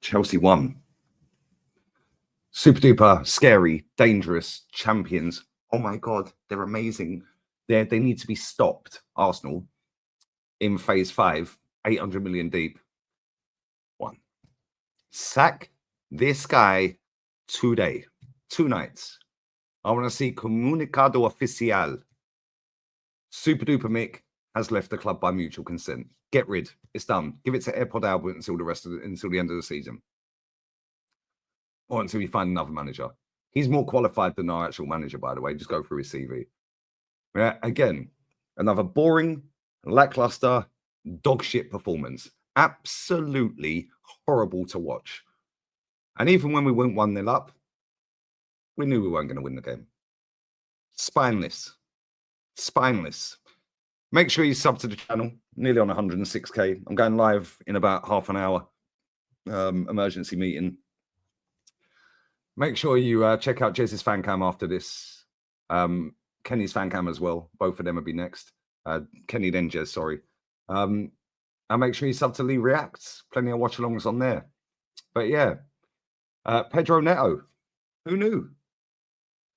Chelsea won. Super duper scary, dangerous champions. Oh my God, they're amazing. They need to be stopped. Arsenal in phase 5, 800 million deep. One. Sack this guy today, 2 nights. I want to see comunicado oficial. Super duper Mick has left the club by mutual consent. Get rid. It's done. Give it to AirPod Albert until the end of the season. Or until you find another manager. He's more qualified than our actual manager, by the way. Just go through his CV. Yeah, again, another boring, lackluster, dog shit performance. Absolutely horrible to watch. And even when we went 1-0 up, we knew we weren't going to win the game. Spineless. Make sure you sub to the channel. Nearly on 106k. I'm going live in about half an hour. Emergency meeting. Make sure you check out Jez's fan cam after this. Kenny's fan cam as well. Both of them will be next. Kenny then Jez, sorry. And make sure you sub to Lee Reacts. Plenty of watch-alongs on there. But yeah. Pedro Neto. Who knew?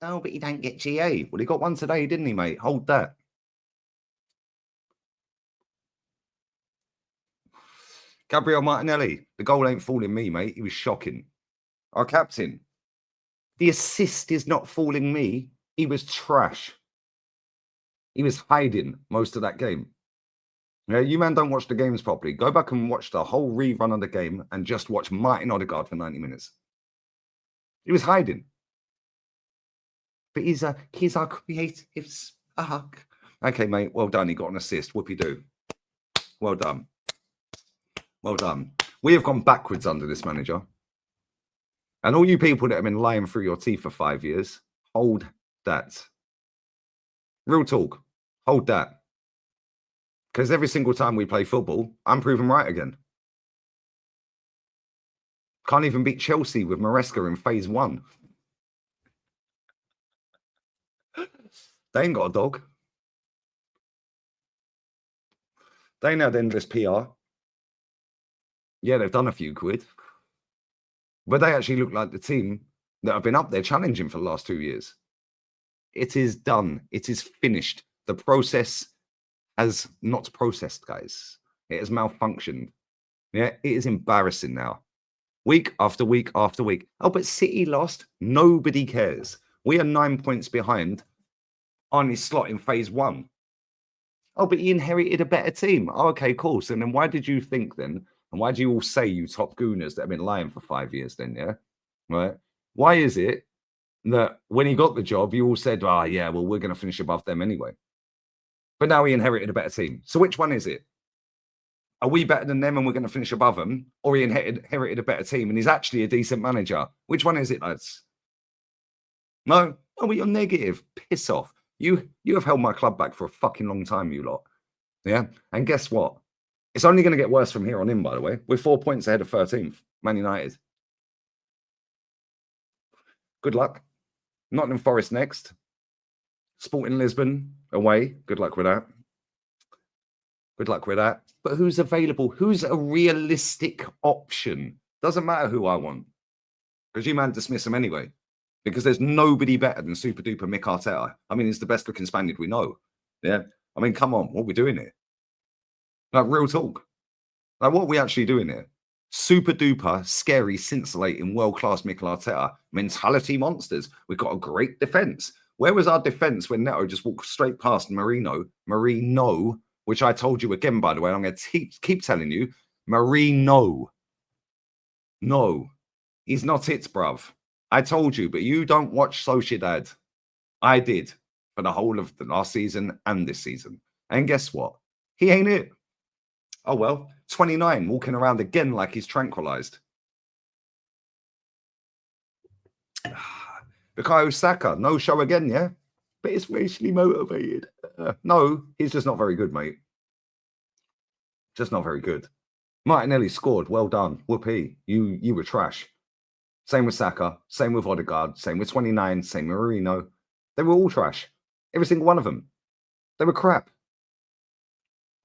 Oh, but he don't get GA. Well, he got one today, didn't he, mate? Hold that. Gabriel Martinelli. The goal ain't fooling me, mate. He was shocking. Our captain. The assist is not fooling me. He was trash. He was hiding most of that game. Yeah, you man don't watch the games properly. Go back and watch the whole rerun of the game and just watch Martin Odegaard for 90 minutes. He was hiding. But he's our creative spark. Okay, mate. Well done. He got an assist. Whoopie-doo. Well done. Well done. We have gone backwards under this manager. And all you people that have been lying through your teeth for 5 years, hold that. Real talk. Hold that. Because every single time we play football, I'm proven right again. Can't even beat Chelsea with Maresca in phase 1. They ain't got a dog. They ain't had endless PR. Yeah, they've done a few quid. But they actually look like the team that have been up there challenging for the last 2 years. It is done. It is finished. The process has not processed, guys. It has malfunctioned. Yeah, it is embarrassing now. Week after week after week. Oh, but City lost. Nobody cares. We are 9 points behind on his slot in phase 1. Oh, but he inherited a better team. Oh, okay, cool. So then why did you think then? And why do you all say, you top gooners that have been lying for 5 years then, yeah? Right? Why is it that when he got the job, you all said, oh, yeah, well, we're going to finish above them anyway. But now he inherited a better team. So which one is it? Are we better than them and we're going to finish above them? Or he inherited a better team and he's actually a decent manager? Which one is it, lads? No? Oh, but you're negative. Piss off. You have held my club back for a fucking long time, you lot. Yeah? And guess what? It's only going to get worse from here on in, by the way. We're 4 points ahead of 13th. Man United. Good luck. Nottingham Forest next. Sporting Lisbon away. Good luck with that. Good luck with that. But who's available? Who's a realistic option? Doesn't matter who I want. Because you man dismiss them anyway. Because there's nobody better than super duper Mick Arteta. I mean, he's the best looking Spaniard we know. Yeah. I mean, come on. What are we doing here? Like, real talk. Like, what are we actually doing here? Super duper, scary, scintillating, world-class Mikel Arteta. Mentality monsters. We've got a great defense. Where was our defense when Neto just walked straight past Marino, which I told you again, by the way, and I'm going to keep telling you, Marino. No, he's not it, bruv. I told you, but you don't watch Sociedad. I did for the whole of the last season and this season. And guess what? He ain't it. Oh, well, 29, walking around again like he's tranquilized. Bukayo Saka, no show again, yeah? But it's racially motivated. No, he's just not very good, mate. Just not very good. Martinelli scored. Well done. Whoopee. You were trash. Same with Saka. Same with Odegaard. Same with 29. Same with Marino. They were all trash. Every single one of them. They were crap.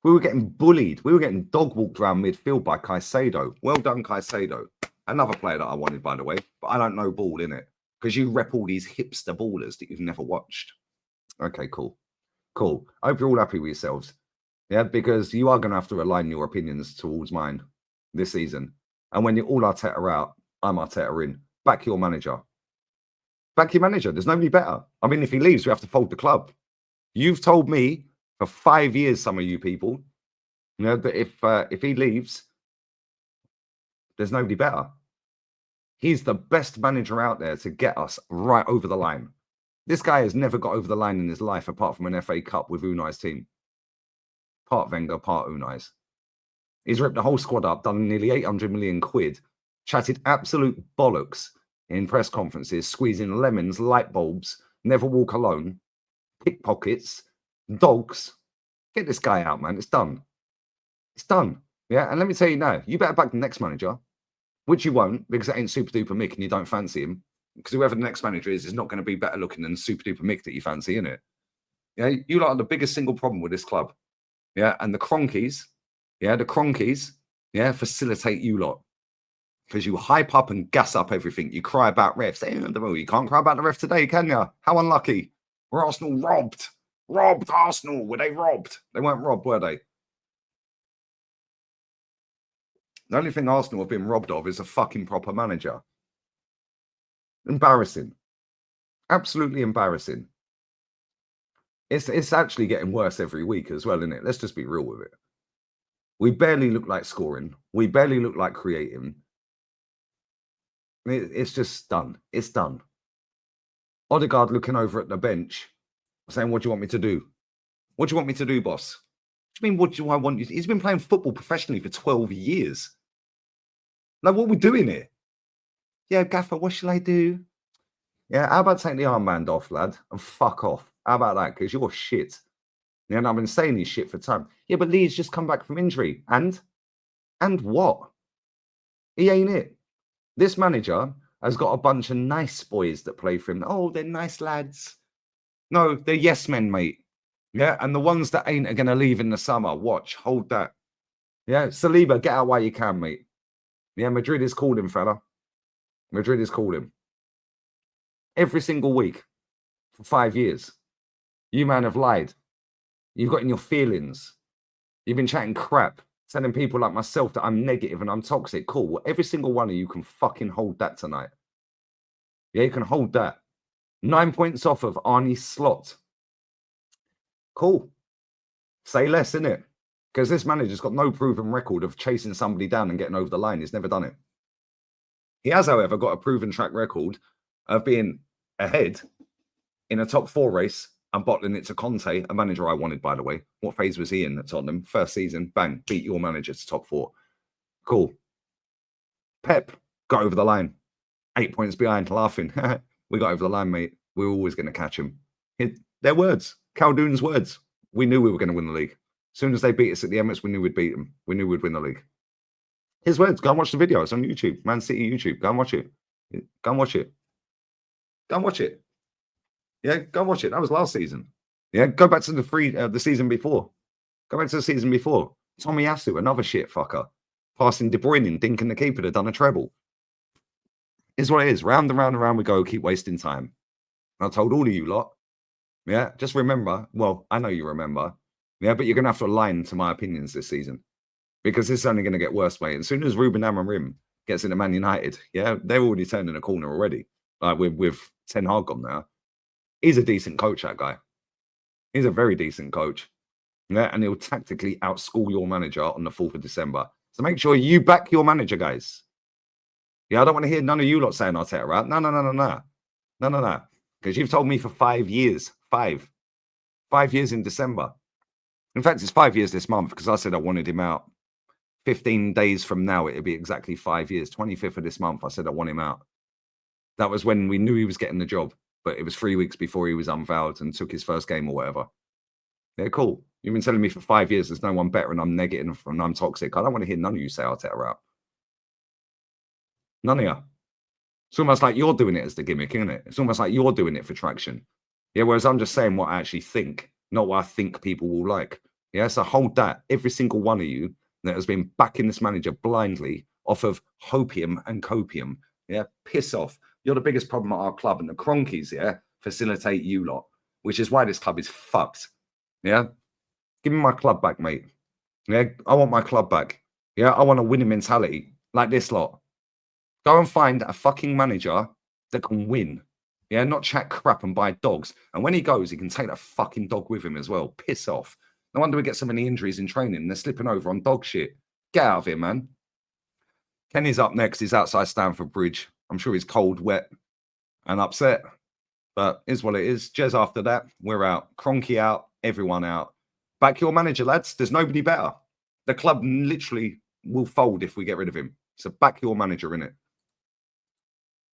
We were getting bullied. We were getting dog walked around midfield by Caicedo. Well done, Caicedo. Another player that I wanted, by the way, but I don't know ball, innit? Because you rep all these hipster ballers that you've never watched. Okay, cool. Cool. I hope you're all happy with yourselves. Yeah, because you are going to have to align your opinions towards mine this season. And when you're all Arteta out, I'm Arteta in. Back your manager. Back your manager. There's nobody better. I mean, if he leaves, we have to fold the club. You've told me for 5 years, some of you people, you know, that if he leaves, there's nobody better. He's the best manager out there to get us right over the line. This guy has never got over the line in his life apart from an FA Cup with Unai's team. Part Wenger, part Unai's. He's ripped the whole squad up, done nearly 800 million quid, chatted absolute bollocks in press conferences, squeezing lemons, light bulbs, never walk alone, pickpockets, dogs. Get this guy out, man. It's done. It's done. Yeah, and let me tell you now, you better back the next manager, which you won't because it ain't super duper Mick and you don't fancy him. Because whoever the next manager is not going to be better looking than super duper Mick that you fancy, innit? Yeah, you lot are the biggest single problem with this club. Yeah, and the Cronkies, facilitate you lot. Because you hype up and gas up everything. You cry about refs. You can't cry about the ref today, can you? How unlucky. We're Arsenal robbed. Robbed Arsenal. Were they robbed? They weren't robbed, were they? The only thing Arsenal have been robbed of is a fucking proper manager. Embarrassing. Absolutely embarrassing. It's actually getting worse every week as well, isn't it? Let's just be real with it. We barely look like scoring. We barely look like creating. It's just done. It's done. Odegaard looking over at the bench, saying, "What do you want me to do? What do you want me to do, boss? What do you mean, what do I want you to?" He's been playing football professionally for 12 years. Like, what are we doing here? Yeah, Gaffer, what shall I do? Yeah, how about taking the armband off, lad, and fuck off? How about that? Because you're shit. Yeah, and I've been saying these shit for time. Yeah, but Lee's just come back from injury. And what? He ain't it. This manager has got a bunch of nice boys that play for him. Oh, they're nice lads. No, they're yes men, mate. Yeah, and the ones that ain't are going to leave in the summer. Watch, hold that. Yeah, Saliba, get out while you can, mate. Yeah, Madrid is called him, fella. Madrid is called him. Every single week for 5 years. You, man, have lied. You've got in your feelings. You've been chatting crap, telling people like myself that I'm negative and I'm toxic. Cool. Well, every single one of you can fucking hold that tonight. Yeah, you can hold that. 9 points off of Arnie Slot. Cool. Say less, innit? Because this manager's got no proven record of chasing somebody down and getting over the line. He's never done it. He has, however, got a proven track record of being ahead in a top 4 race and bottling it to Conte, a manager I wanted, by the way. What phase was he in at Tottenham? First season, bang, beat your manager to top 4. Cool. Pep got over the line. 8 points behind, laughing. We got over the line, mate. We were always going to catch him. Their words, Caldoon's words. We knew we were going to win the league. As soon as they beat us at the Emirates, we knew we'd beat them. We knew we'd win the league. His words. Go and watch the video. It's on YouTube. Man City YouTube. Go and watch it. Go and watch it. Go and watch it. Yeah, go and watch it. That was last season. Yeah, go back to the season before. Go back to the season before. Tommy Asu, another shit fucker. Passing De Bruyne and dinking the keeper to done a treble. Is what it is. Round and round and round we go. Keep wasting time. And I told all of you lot. Yeah, just remember. Well, I know you remember. Yeah, but you're going to have to align to my opinions this season. Because this is only going to get worse, mate. As soon as Ruben Amorim gets into Man United, yeah, they're already turning a corner already. Like with Ten Hag gone now. He's a decent coach, that guy. He's a very decent coach. Yeah, and he'll tactically outschool your manager on the 4th of December. So make sure you back your manager, guys. Yeah, I don't want to hear none of you lot saying Arteta, right? No. Because you've told me for 5 years. 5 years in December. In fact, it's 5 years this month because I said I wanted him out. 15 days from now, it'll be exactly 5 years. 25th of this month, I said I want him out. That was when we knew he was getting the job. But it was 3 weeks before he was unveiled and took his first game or whatever. Yeah, cool. You've been telling me for 5 years there's no one better and I'm negative and I'm toxic. I don't want to hear none of you say Arteta out. None of you. It's almost like you're doing it as the gimmick, isn't it? It's almost like you're doing it for traction. Yeah, whereas I'm just saying what I actually think, not what I think people will like. Yeah, so hold that. Every single one of you that has been backing this manager blindly off of hopium and copium. Yeah, piss off. You're the biggest problem at our club, and the Cronkies, yeah, facilitate you lot, which is why this club is fucked. Yeah, give me my club back, mate. Yeah, I want my club back. Yeah, I want a winning mentality like this lot. Go and find a fucking manager that can win. Yeah, not chat crap and buy dogs. And when he goes, he can take that fucking dog with him as well. Piss off. No wonder we get so many injuries in training. They're slipping over on dog shit. Get out of here, man. Kenny's up next. He's outside Stamford Bridge. I'm sure he's cold, wet, and upset. But is what it is. Jez after that, we're out. Cronky out, everyone out. Back your manager, lads. There's nobody better. The club literally will fold if we get rid of him. So back your manager, innit?